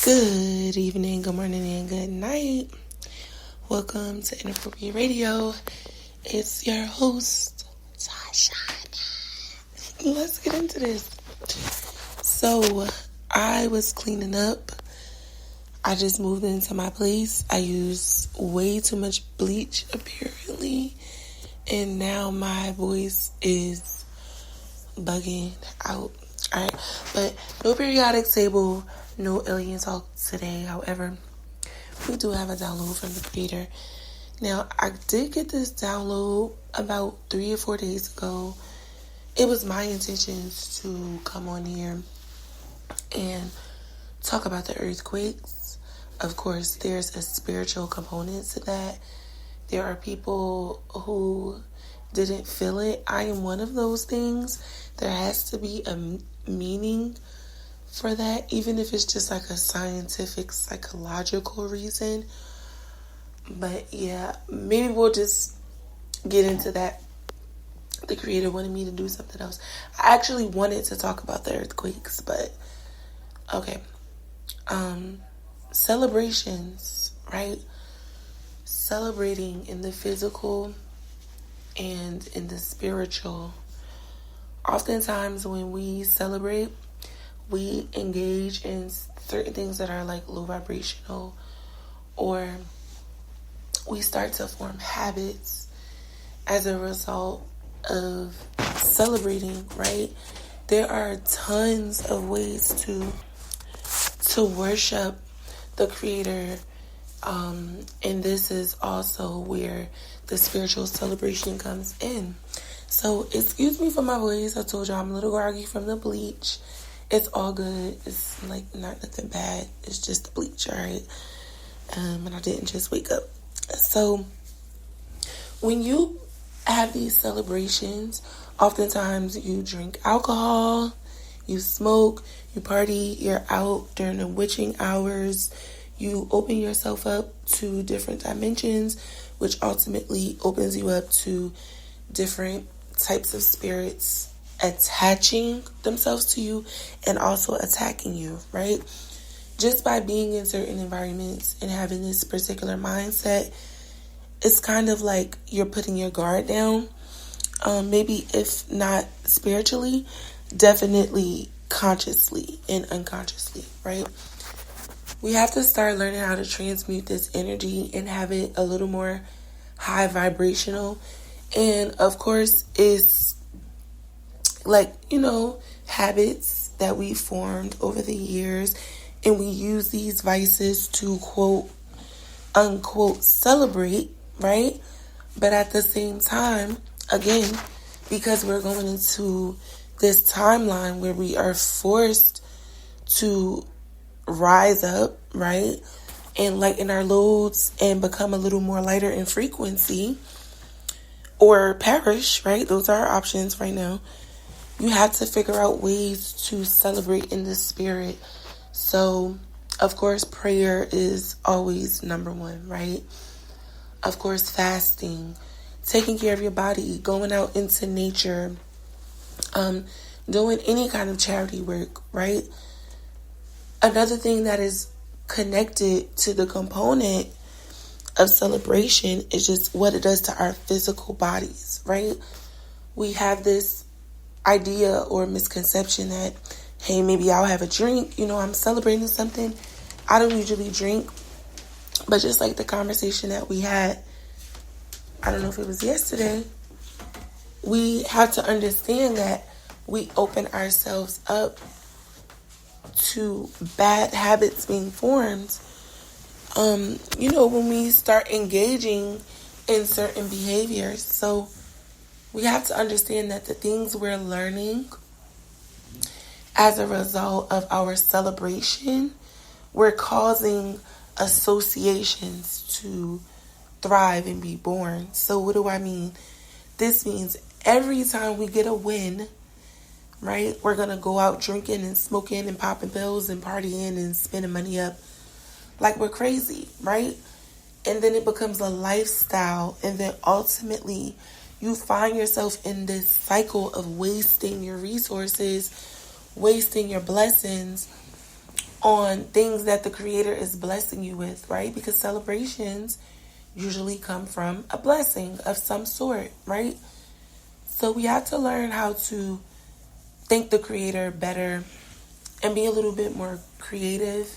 Good evening, good morning, and good night. Welcome to Inappropriate Radio. It's your host, Tasha. Let's get into this. So, I was cleaning up. I just moved into my place. I used way too much bleach, apparently. And now my voice is bugging out. Alright, but no periodic table, no alien talk today. However, we do have a download from the creator. Now, I did get this download about 3 or 4 days ago. It was my intentions to come on here and talk about the earthquakes. Of course, there's a spiritual component to that. There are people who didn't feel it. I am one of those things. There has to be a meaning for that, even if it's just like a scientific, psychological reason. But yeah, maybe we'll just get into that. The creator wanted me to do something else. I actually wanted to talk about the earthquakes, but okay. Celebrations, right? Celebrating in the physical and in the spiritual. Oftentimes when we celebrate, we engage in certain things that are like low vibrational, or we start to form habits as a result of celebrating, right? There are tons of ways to worship the creator, and this is also where the spiritual celebration comes in. So, excuse me for my voice. I told y'all I'm a little groggy from the bleach. It's all good. It's like not nothing bad. It's just the bleach, alright? And I didn't just wake up. So, when you have these celebrations, oftentimes you drink alcohol, you smoke, you party, you're out during the witching hours, you open yourself up to different dimensions, which ultimately opens you up to different types of spirits attaching themselves to you and also attacking you, right? Just by being in certain environments and having this particular mindset, it's kind of like you're putting your guard down. Maybe if not spiritually, definitely consciously and unconsciously, right? We have to start learning how to transmute this energy and have it a little more high vibrational. And of course, it's like, habits that we formed over the years, and we use these vices to quote unquote celebrate, right? But at the same time, again, because we're going into this timeline where we are forced to rise up, right? And lighten our loads and become a little more lighter in frequency, or perish, right? Those are our options right now. You have to figure out ways to celebrate in the spirit. So, of course, prayer is always number one, right? Of course, fasting, taking care of your body, going out into nature, doing any kind of charity work, right? Another thing that is connected to the component of celebration is just what it does to our physical bodies, right? We have this idea or misconception that, hey, maybe I'll have a drink, I'm celebrating something. I don't usually drink, but just like the conversation that we had, I don't know if it was yesterday, we have to understand that we open ourselves up to bad habits being formed when we start engaging in certain behaviors. So we have to understand that the things we're learning as a result of our celebration, we're causing associations to thrive and be born. So what do I mean? This means every time we get a win, right, we're going to go out drinking and smoking and popping pills and partying and spending money up like we're crazy, right? And then it becomes a lifestyle, and then ultimately you find yourself in this cycle of wasting your resources, wasting your blessings, on things that the Creator is blessing you with, right? Because celebrations usually come from a blessing of some sort, right? So we have to learn how to thank the Creator better and be a little bit more creative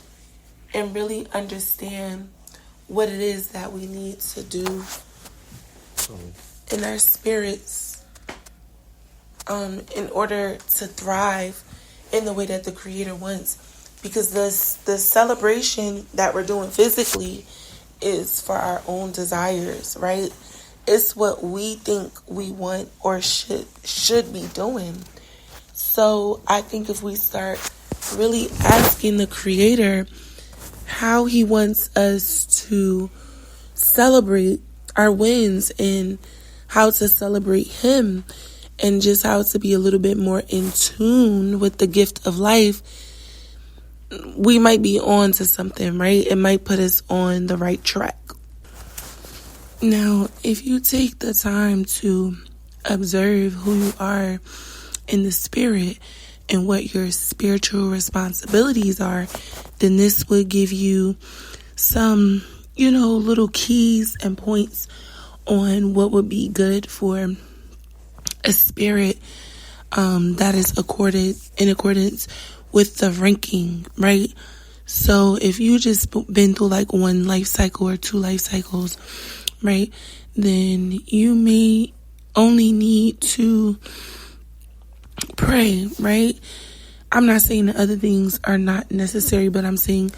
and really understand what it is that we need to do in our spirits in order to thrive in the way that the Creator wants. Because the celebration that we're doing physically is for our own desires, right? It's what we think we want or should be doing. So I think if we start really asking the Creator how He wants us to celebrate our wins and how to celebrate Him and just how to be a little bit more in tune with the gift of life, we might be on to something, right? It might put us on the right track. Now, if you take the time to observe who you are in the spirit and what your spiritual responsibilities are, then this would give you some, little keys and points on what would be good for a spirit that is in accordance with the ranking, right? So if you just been through like one life cycle or two life cycles, right, then you may only need to pray, right? I'm not saying that other things are not necessary, but I'm saying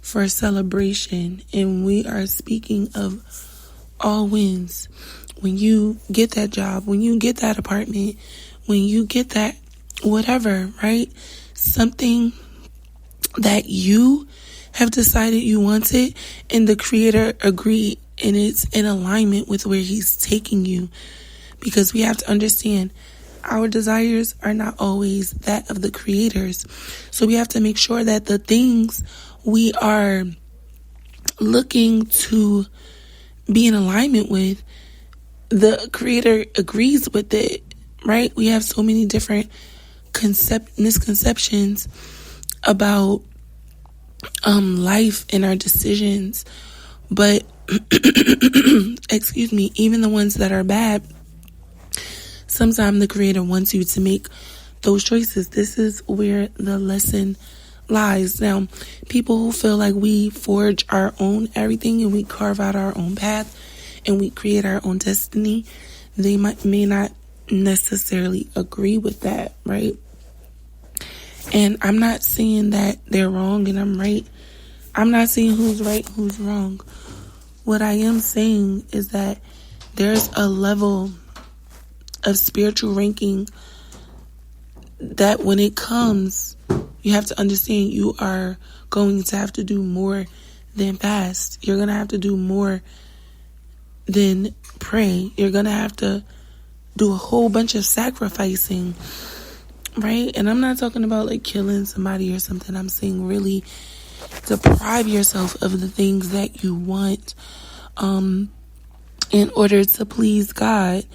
for celebration, and we are speaking of all wins. When you get that job, when you get that apartment, when you get that whatever, right? Something that you have decided you wanted and the Creator agreed and it's in alignment with where He's taking you. Because we have to understand our desires are not always that of the Creator's. So we have to make sure that the things we are looking to be in alignment with, the Creator agrees with it, right? We have so many different misconceptions about life and our decisions, but excuse me, even the ones that are bad, sometimes the Creator wants you to make those choices. This is where the lesson lies. Now, people who feel like we forge our own everything and we carve out our own path and we create our own destiny, they may not necessarily agree with that, right? And I'm not saying that they're wrong and I'm right. I'm not saying who's right, who's wrong. What I am saying is that there's a level of spiritual ranking that when it comes, you have to understand you are going to have to do more than fast. You're going to have to do more than pray. You're going to have to do a whole bunch of sacrificing, right? And I'm not talking about like killing somebody or something. I'm saying really deprive yourself of the things that you want in order to please God.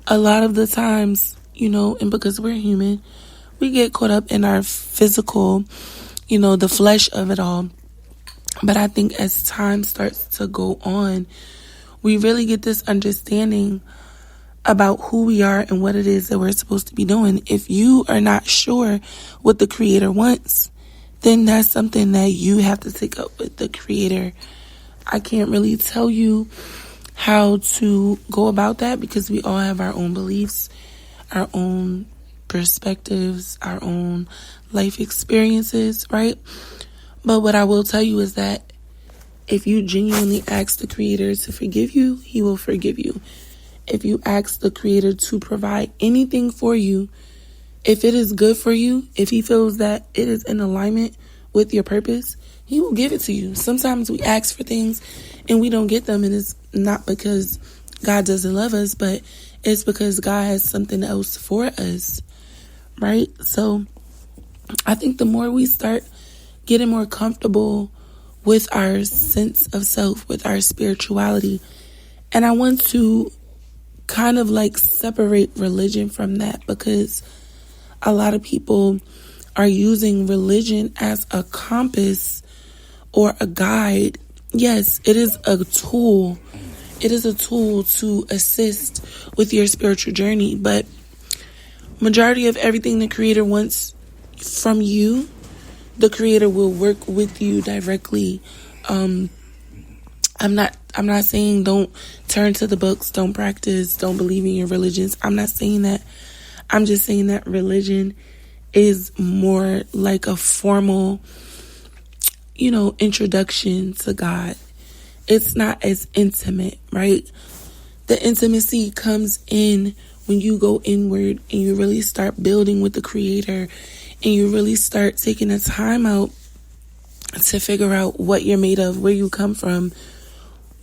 A lot of the times, and because we're human, we get caught up in our physical, the flesh of it all. But I think as time starts to go on, we really get this understanding about who we are and what it is that we're supposed to be doing. If you are not sure what the Creator wants, then that's something that you have to take up with the Creator. I can't really tell you how to go about that because we all have our own beliefs, our own perspectives, our own life experiences, right? But what I will tell you is that if you genuinely ask the Creator to forgive you, He will forgive you. If you ask the Creator to provide anything for you, if it is good for you, if He feels that it is in alignment with your purpose, He will give it to you. Sometimes we ask for things and we don't get them, and it's not because God doesn't love us, but it's because God has something else for us, right? So I think the more we start getting more comfortable with our sense of self, with our spirituality, and I want to kind of like separate religion from that because a lot of people are using religion as a compass or a guide, yes, it is a tool. It is a tool to assist with your spiritual journey. But majority of everything the Creator wants from you, the Creator will work with you directly. I'm not saying don't turn to the books, don't practice, don't believe in your religions. I'm not saying that. I'm just saying that religion is more like a formal, introduction to God. It's not as intimate, right? The intimacy comes in when you go inward and you really start building with the Creator, and you really start taking the time out to figure out what you're made of, where you come from,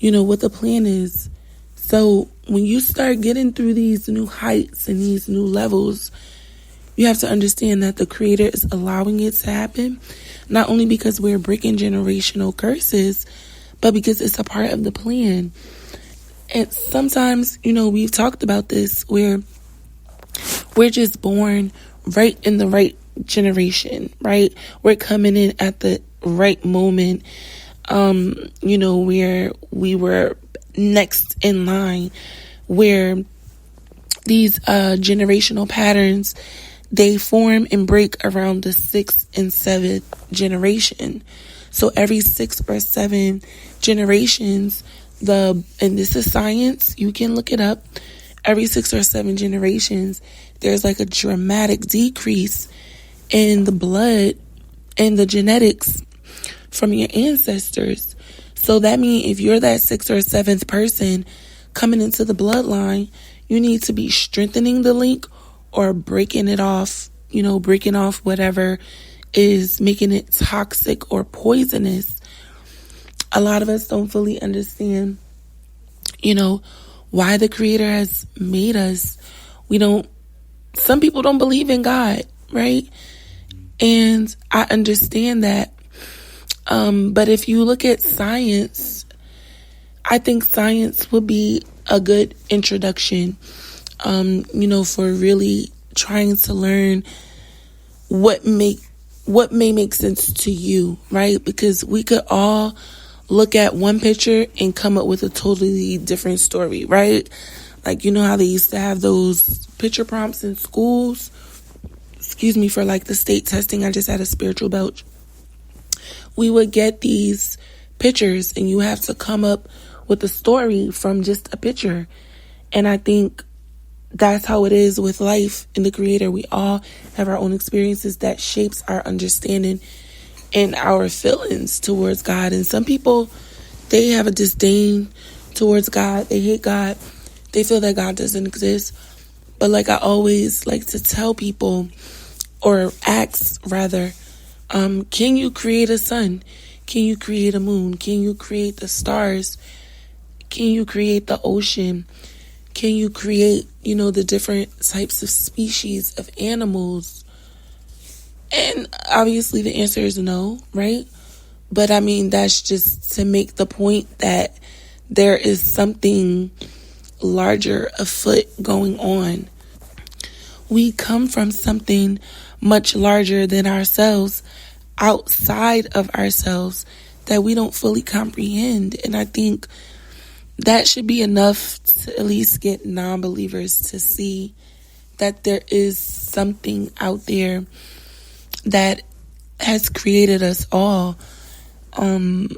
what the plan is. So when you start getting through these new heights and these new levels, you have to understand that the Creator is allowing it to happen, not only because we're breaking generational curses, but because it's a part of the plan. And sometimes, we've talked about this, where we're just born right in the right generation, right? We're coming in at the right moment, where we were next in line, where these generational patterns, they form and break around the 6th and 7th generation. So every 6 or 7 generations, and this is science, you can look it up, every 6 or 7 generations, there's like a dramatic decrease in the blood and the genetics from your ancestors. So that means if you're that 6th or 7th person coming into the bloodline, you need to be strengthening the link or breaking it off, breaking off whatever is making it toxic or poisonous. A lot of us don't fully understand, why the Creator has made us. Some people don't believe in God, right? And I understand that. But if you look at science, I think science would be a good introduction, for really trying to learn what may make sense to you, right? Because we could all look at one picture and come up with a totally different story, right? Like, how they used to have those picture prompts in schools, for like the state testing. I just had a spiritual belch. We would get these pictures and you have to come up with a story from just a picture. And I think that's how it is with life and the Creator. We all have our own experiences that shapes our understanding and our feelings towards God. And some people, they have a disdain towards God. They hate God. They feel that God doesn't exist. But like I always like to tell people, or ask rather, can you create a sun? Can you create a moon? Can you create the stars? Can you create the ocean? Can you create, the different types of species of animals? And obviously the answer is no, right? But I mean, that's just to make the point that there is something larger afoot going on. We come from something much larger than ourselves, outside of ourselves, that we don't fully comprehend. And I think that should be enough to at least get non-believers to see that there is something out there that has created us all. And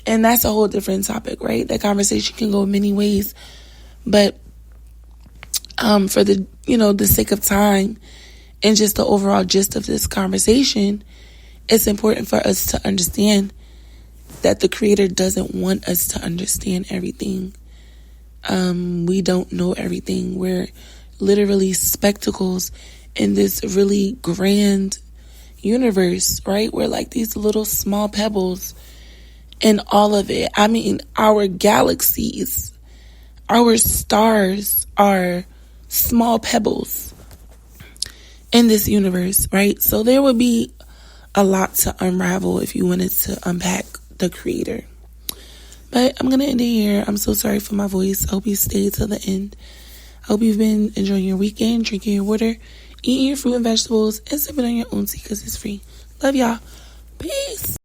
that's a whole different topic, right? That conversation can go many ways. But for the sake of time and just the overall gist of this conversation, it's important for us to understand that the Creator doesn't want us to understand everything. We don't know everything. We're literally spectacles in this really grand universe, right? We're like these little small pebbles in all of it. I mean, our galaxies, our stars are small pebbles in this universe, right? So there would be a lot to unravel if you wanted to unpack the Creator. But I'm going to end it here. I'm so sorry for my voice. I hope you stayed till the end. I hope you've been enjoying your weekend, drinking your water, Eat your fruit and vegetables and sip it on your own tea because it's free. Love y'all. Peace.